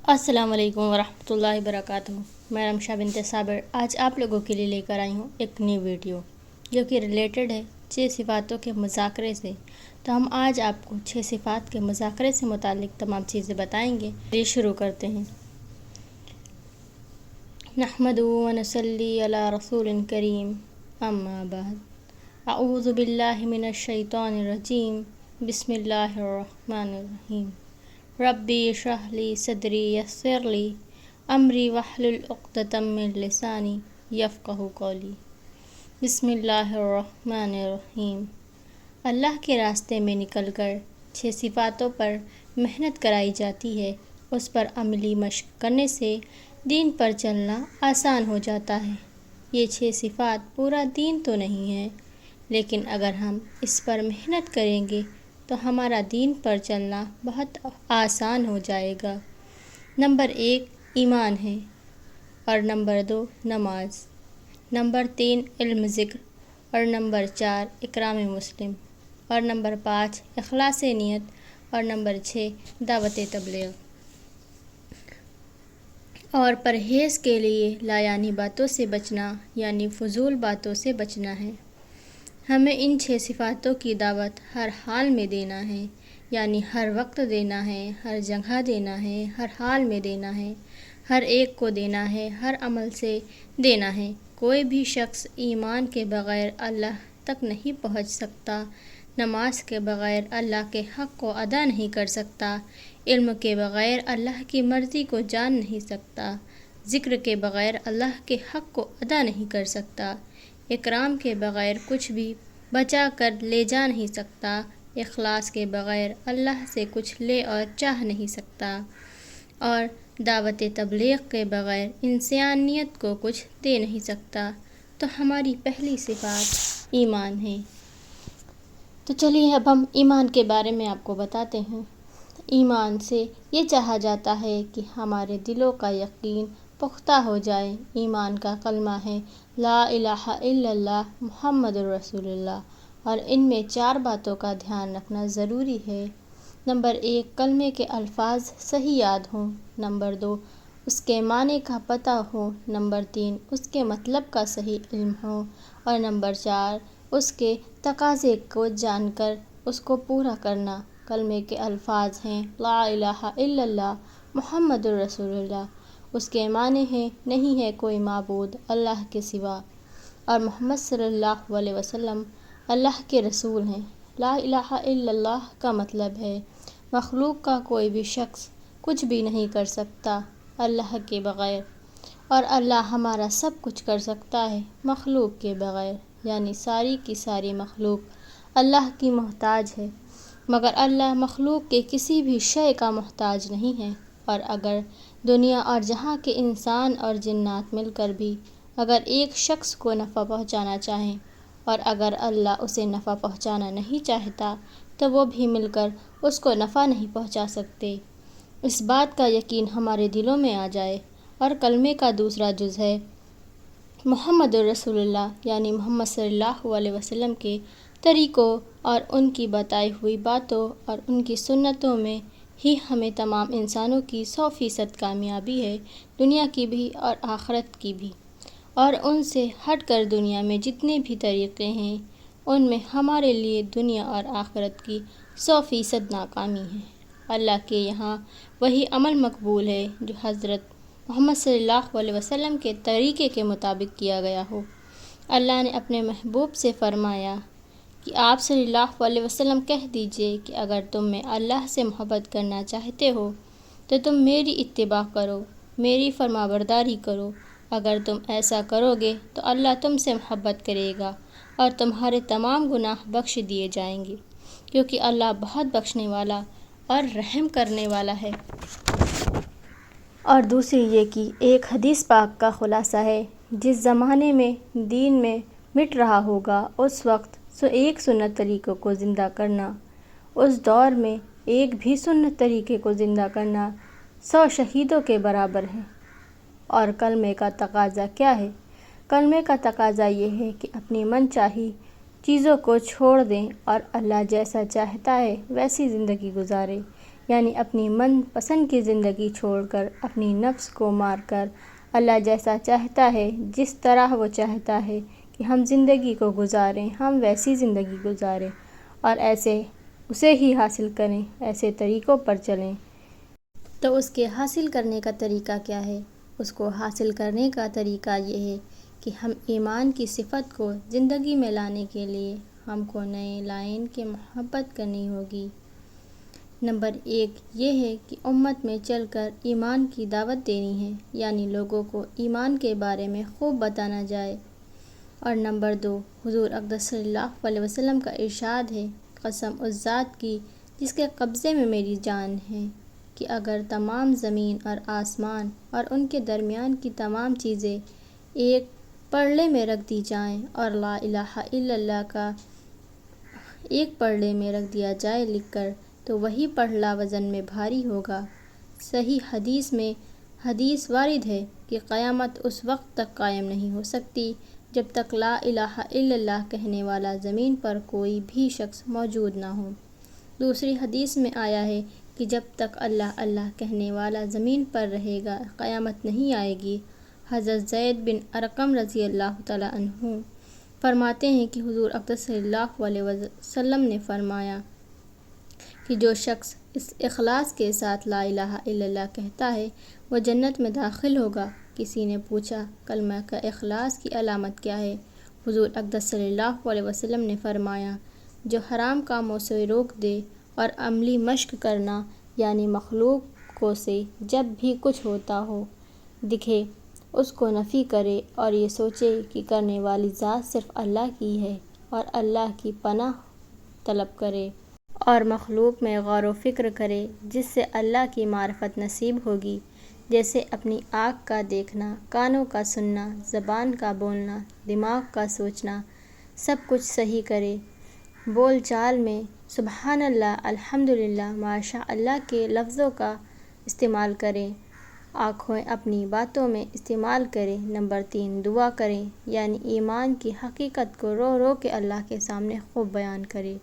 السلام علیکم ورحمۃ اللہ وبرکاتہ۔ میں رمشا بنت صابر آج آپ لوگوں کے لیے لے کر آئی ہوں ایک نئی ویڈیو جو کہ ریلیٹڈ ہے 6 صفاتوں کے مذاکرے سے۔ تو ہم آج آپ کو 6 صفات کے مذاکرے سے متعلق تمام چیزیں بتائیں گے۔ یہ شروع کرتے ہیں۔ نحمد و نصلی علی رسول کریم، اما بعد، اعوذ باللہ من الشیطان الرجیم، بسم اللہ الرحمن الرحیم۔ ربی اشرح لی صدری یسر لی امری واحلل عقدۃ من لسانی یفقہوا قولی۔ بسم اللہ الرحمن الرحیم۔ اللہ کے راستے میں نکل کر 6 صفاتوں پر محنت کرائی جاتی ہے۔ اس پر عملی مشق کرنے سے دین پر چلنا آسان ہو جاتا ہے۔ یہ 6 صفات پورا دین تو نہیں ہے، لیکن اگر ہم اس پر محنت کریں گے تو ہمارا دین پر چلنا بہت آسان ہو جائے گا۔ نمبر 1 ایمان ہے، اور نمبر 2 نماز، نمبر 3 علم ذکر، اور نمبر 4 اکرام مسلم، اور نمبر 5 اخلاص نیت، اور نمبر 6 دعوت تبلیغ۔ اور پرہیز کے لیے لایعنی باتوں سے بچنا یعنی فضول باتوں سے بچنا ہے۔ ہمیں ان 6 صفاتوں کی دعوت ہر حال میں دینا ہے، یعنی ہر وقت دینا ہے، ہر جگہ دینا ہے، ہر حال میں دینا ہے، ہر ایک کو دینا ہے، ہر عمل سے دینا ہے۔ کوئی بھی شخص ایمان کے بغیر اللہ تک نہیں پہنچ سکتا، نماز کے بغیر اللہ کے حق کو ادا نہیں کر سکتا، علم کے بغیر اللہ کی مرضی کو جان نہیں سکتا، ذکر کے بغیر اللہ کے حق کو ادا نہیں کر سکتا، اکرام کے بغیر کچھ بھی بچا کر لے جا نہیں سکتا، اخلاص کے بغیر اللہ سے کچھ لے اور چاہ نہیں سکتا، اور دعوت تبلیغ کے بغیر انسانیت کو کچھ دے نہیں سکتا۔ تو ہماری پہلی صفات ایمان ہے۔ تو چلیے اب ہم ایمان کے بارے میں آپ کو بتاتے ہیں۔ ایمان سے یہ چاہا جاتا ہے کہ ہمارے دلوں کا یقین پختہ ہو جائے۔ ایمان کا کلمہ ہے لا الہ الا اللہ محمد رسول اللہ، اور ان میں 4 باتوں کا دھیان رکھنا ضروری ہے۔ نمبر 1 کلمے کے الفاظ صحیح یاد ہوں۔ نمبر 2 اس کے معنی کا پتہ ہو۔ نمبر 3 اس کے مطلب کا صحیح علم ہو، اور نمبر 4 اس کے تقاضے کو جان کر اس کو پورا کرنا۔ کلمے کے الفاظ ہیں لا الہ الا اللہ محمد رسول اللہ، اس کے معنی ہیں نہیں ہے کوئی معبود اللہ کے سوا، اور محمد صلی اللہ علیہ وسلم اللہ کے رسول ہیں۔ لا الہ الا اللہ کا مطلب ہے مخلوق کا کوئی بھی شخص کچھ بھی نہیں کر سکتا اللہ کے بغیر، اور اللہ ہمارا سب کچھ کر سکتا ہے مخلوق کے بغیر، یعنی ساری کی ساری مخلوق اللہ کی محتاج ہے، مگر اللہ مخلوق کے کسی بھی شے کا محتاج نہیں ہے۔ اور اگر دنیا اور جہاں کے انسان اور جنات مل کر بھی اگر ایک شخص کو نفع پہنچانا چاہیں، اور اگر اللہ اسے نفع پہنچانا نہیں چاہتا تو وہ بھی مل کر اس کو نفع نہیں پہنچا سکتے۔ اس بات کا یقین ہمارے دلوں میں آ جائے۔ اور کلمے کا دوسرا جز ہے محمد رسول اللہ، یعنی محمد صلی اللہ علیہ وسلم کے طریقوں اور ان کی بتائی ہوئی باتوں اور ان کی سنتوں میں ہی ہمیں تمام انسانوں کی 100% کامیابی ہے، دنیا کی بھی اور آخرت کی بھی۔ اور ان سے ہٹ کر دنیا میں جتنے بھی طریقے ہیں ان میں ہمارے لیے دنیا اور آخرت کی 100% ناکامی ہے۔ اللہ کے یہاں وہی عمل مقبول ہے جو حضرت محمد صلی اللہ علیہ وسلم کے طریقے کے مطابق کیا گیا ہو۔ اللہ نے اپنے محبوب سے فرمایا کہ آپ صلی اللہ علیہ وسلم کہہ دیجئے کہ اگر تم میں اللہ سے محبت کرنا چاہتے ہو تو تم میری اتباع کرو، میری فرمانبرداری کرو۔ اگر تم ایسا کرو گے تو اللہ تم سے محبت کرے گا اور تمہارے تمام گناہ بخش دیے جائیں گے، کیونکہ اللہ بہت بخشنے والا اور رحم کرنے والا ہے۔ اور دوسری یہ کہ ایک حدیث پاک کا خلاصہ ہے، جس زمانے میں دین میں مٹ رہا ہوگا اس وقت ایک سنت طریقے کو زندہ کرنا، اس دور میں ایک بھی سنت طریقے کو زندہ کرنا 100 شہیدوں کے برابر ہے۔ اور کلمے کا تقاضا کیا ہے؟ کلمے کا تقاضا یہ ہے کہ اپنی من چاہی چیزوں کو چھوڑ دیں اور اللہ جیسا چاہتا ہے ویسی زندگی گزاریں، یعنی اپنی من پسند کی زندگی چھوڑ کر، اپنی نفس کو مار کر اللہ جیسا چاہتا ہے، جس طرح وہ چاہتا ہے کہ ہم زندگی کو گزاریں، ہم ویسی زندگی گزاریں اور ایسے اسے ہی حاصل کریں، ایسے طریقوں پر چلیں۔ تو اس کے حاصل کرنے کا طریقہ کیا ہے؟ اس کو حاصل کرنے کا طریقہ یہ ہے کہ ہم ایمان کی صفت کو زندگی میں لانے کے لیے ہم کو نئے لائن کی محبت کرنی ہوگی۔ نمبر 1 یہ ہے کہ امت میں چل کر ایمان کی دعوت دینی ہے، یعنی لوگوں کو ایمان کے بارے میں خوب بتانا جائے۔ اور نمبر 2 حضور اقدس صلی اللہ علیہ وسلم کا ارشاد ہے، قسم اس ذات کی جس کے قبضے میں میری جان ہے، کہ اگر تمام زمین اور آسمان اور ان کے درمیان کی تمام چیزیں ایک پرلے میں رکھ دی جائیں اور لا الہ الا اللہ کا ایک پرلے میں رکھ دیا جائے لکھ کر، تو وہی پرلا وزن میں بھاری ہوگا۔ صحیح حدیث میں حدیث وارد ہے کہ قیامت اس وقت تک قائم نہیں ہو سکتی جب تک لا الہ الا اللہ کہنے والا زمین پر کوئی بھی شخص موجود نہ ہو۔ دوسری حدیث میں آیا ہے کہ جب تک اللہ اللہ کہنے والا زمین پر رہے گا قیامت نہیں آئے گی۔ حضرت زید بن ارقم رضی اللہ تعالیٰ عنہ فرماتے ہیں کہ حضور اقدس صلی اللہ علیہ وسلم نے فرمایا کہ جو شخص اس اخلاص کے ساتھ لا الہ الا اللہ کہتا ہے وہ جنت میں داخل ہوگا۔ کسی نے پوچھا کلمہ کا اخلاص کی علامت کیا ہے؟ حضور اقدس صلی اللہ علیہ وسلم نے فرمایا جو حرام کاموں سے روک دے اور عملی مشق کرنا، یعنی مخلوقوں سے جب بھی کچھ ہوتا ہو دکھے اس کو نفی کرے اور یہ سوچے کہ کرنے والی ذات صرف اللہ کی ہے اور اللہ کی پناہ طلب کرے اور مخلوق میں غور و فکر کرے جس سے اللہ کی معرفت نصیب ہوگی، جیسے اپنی آنکھ کا دیکھنا، کانوں کا سننا، زبان کا بولنا، دماغ کا سوچنا، سب کچھ صحیح کرے۔ بول چال میں سبحان اللہ، الحمدللہ، ماشاء اللہ کے لفظوں کا استعمال کریں۔ آنکھیں اپنی باتوں میں استعمال کریں۔ نمبر 3 دعا کریں، یعنی ایمان کی حقیقت کو رو رو کے اللہ کے سامنے خوب بیان کریں۔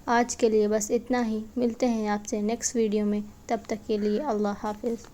آج کے لیے بس اتنا ہی، ملتے ہیں آپ سے نیکسٹ ویڈیو میں، تب تک کے لیے اللہ حافظ۔